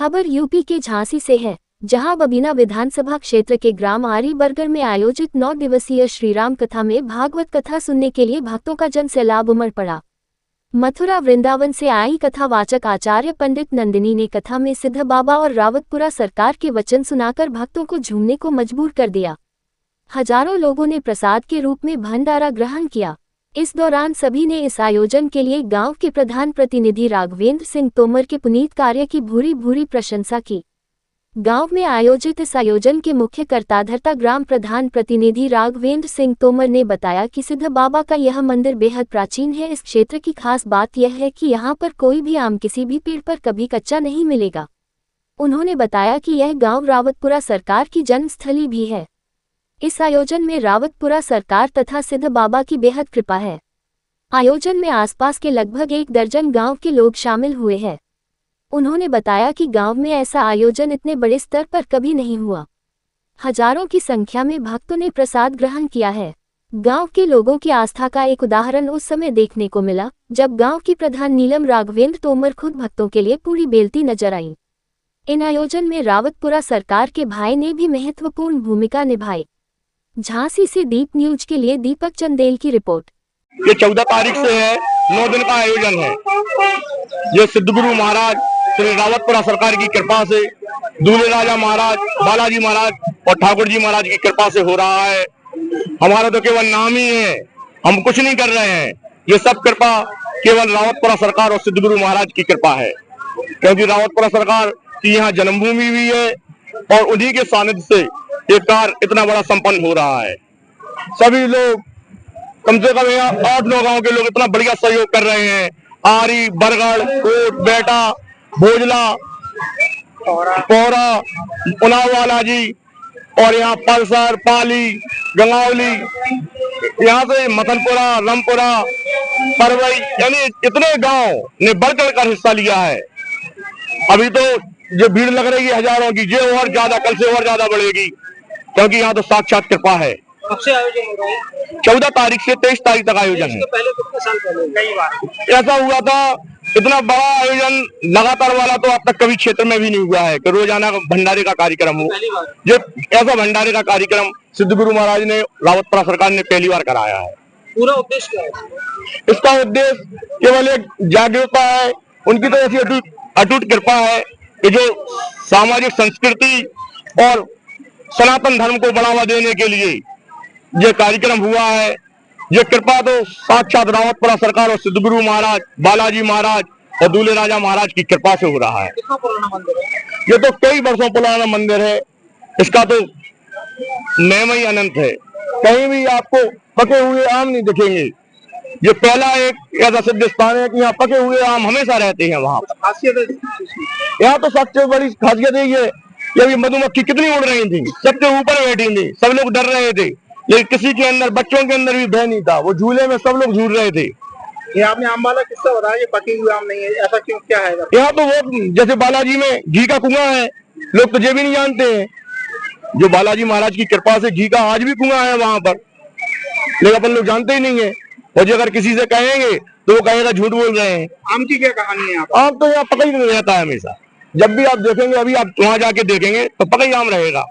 खबर यूपी के झांसी से है, जहां बबीना विधानसभा क्षेत्र के ग्राम आरी बरगढ़ में आयोजित 9 दिवसीय श्रीराम कथा में भागवत कथा सुनने के लिए भक्तों का जन सैलाब उमड़ पड़ा। मथुरा वृंदावन से आई कथावाचक आचार्य पंडित नंदिनी ने कथा में सिद्ध बाबा और रावतपुरा सरकार के वचन सुनाकर भक्तों को झूमने को मजबूर कर दिया। हजारों लोगों ने प्रसाद के रूप में भंडारा ग्रहण किया। इस दौरान सभी ने इस आयोजन के लिए गांव के प्रधान प्रतिनिधि राघवेंद्र सिंह तोमर के पुनीत कार्य की भूरी भूरी प्रशंसा की। गांव में आयोजित इस आयोजन के मुख्य कर्ताधर्ता ग्राम प्रधान प्रतिनिधि राघवेंद्र सिंह तोमर ने बताया कि सिद्ध बाबा का यह मंदिर बेहद प्राचीन है। इस क्षेत्र की खास बात यह है कि यहाँ पर कोई भी आम किसी भी पेड़ पर कभी कच्चा नहीं मिलेगा। उन्होंने बताया कि यह गाँव रावतपुरा सरकार की जन्मस्थली भी है। इस आयोजन में रावतपुरा सरकार तथा सिद्ध बाबा की बेहद कृपा है। आयोजन में आसपास के लगभग 1 दर्जन गांव के लोग शामिल हुए हैं। उन्होंने बताया कि गांव में ऐसा आयोजन इतने बड़े स्तर पर कभी नहीं हुआ। हजारों की संख्या में भक्तों ने प्रसाद ग्रहण किया है। गांव के लोगों की आस्था का एक उदाहरण उस समय देखने को मिला जब गांव की प्रधान नीलम राघवेंद्र तोमर खुद भक्तों के लिए पूरी बेलती नजर आई। इन आयोजन में रावतपुरा सरकार के भाई ने भी महत्वपूर्ण भूमिका निभाई। झांसी से दीप न्यूज के लिए दीपक चंदेल की रिपोर्ट। ये 14 तारीख से है, 9 दिन का आयोजन है। ये सिद्धगुरु महाराज श्री रावतपुरा सरकार की कृपा से, दूल्हे राजा महाराज, बालाजी महाराज और ठाकुर जी महाराज की कृपा से हो रहा है। हमारा तो केवल नाम ही है, हम कुछ नहीं कर रहे हैं। ये सब कृपा केवल रावतपुरा सरकार और सिद्धगुरु महाराज की कृपा है, क्योंकि रावतपुरा सरकार की यहाँ जन्मभूमि भी है और उन्हीं के सानिध्य से ये कार्य इतना बड़ा संपन्न हो रहा है। सभी लोग कम से कम यहाँ 8-9 गांव के लोग इतना बढ़िया सहयोग कर रहे हैं। आरी, बरगढ़, कोट, बेटा, भोजला, पौरा, उनाव वाला जी और यहाँ पलसर, पाली, गंगावली, यहाँ से मथनपुरा, रामपुरा, परवई, यानी इतने गांव ने बढ़ चढ़ कर हिस्सा लिया है। अभी तो जो भीड़ लग रही है हजारों की, ये और ज्यादा, कल से और ज्यादा बढ़ेगी, क्योंकि यहाँ तो साक्षात कृपा है। कब से आयोजन हो रहा है? 14 तारीख से 23 तारीख तक आयोजन है। पहले कितने साल पहले कई बार ऐसा हुआ था, इतना बड़ा आयोजन लगातार वाला तो अब तक कभी क्षेत्र में भी नहीं हुआ है कि रोजाना भंडारे का कार्यक्रम हो। ये ऐसा भंडारे का कार्यक्रम सिद्धगुरु महाराज ने, रावतपुरा सरकार ने पहली बार कराया है। पूरा उद्देश्य क्या है? इसका उद्देश्य केवल एक जागरूकता है। उनकी तो ऐसी अटूट कृपा है कि जो सामाजिक संस्कृति और सनातन धर्म को बढ़ावा देने के लिए ये कार्यक्रम हुआ है। ये कृपा तो साक्षात रावतपुरा सरकार और सिद्धगुरु महाराज, बालाजी महाराज और दूल्हे राजा महाराज की कृपा से हो रहा है। कितना पुराना मंदिर है? ये तो कई वर्षों पुराना मंदिर है। इसका तो महिमा ही अनंत है। कहीं भी आपको पके हुए आम नहीं दिखेंगे। ये पहला एक ऐसा सिद्ध स्थान है कि यहाँ पके हुए आम हमेशा रहते हैं। वहाँ खासियत है यहाँ तो सबसे बड़ी खासियत है ये मधुमक्खी कितनी उड़ रही थी, सबसे ऊपर बैठी थी, सब लोग डर रहे थे, लेकिन किसी के अंदर, बच्चों के अंदर भी भय नहीं था। वो झूले में सब लोग झूल रहे थे। ये आपने आम वाला किस्सा बताया, ये पके हुए आम नहीं है, ऐसा क्यों, क्या है? यहाँ तो वो जैसे बालाजी में घी का कुआं है, लोग तो ये भी नहीं जानते हैं। जो बालाजी महाराज की कृपा से घी का आज भी कुआं है वहां पर, लेकिन अपन लोग जानते ही नहीं है। और जो अगर किसी से कहेंगे तो वो कहेगा झूठ बोल रहे हैं। आम की क्या कहानी है? आम तो यहाँ पका ही रहता है हमेशा। जब भी आप देखेंगे, अभी आप वहां जाके देखेंगे तो पका ही आम रहेगा।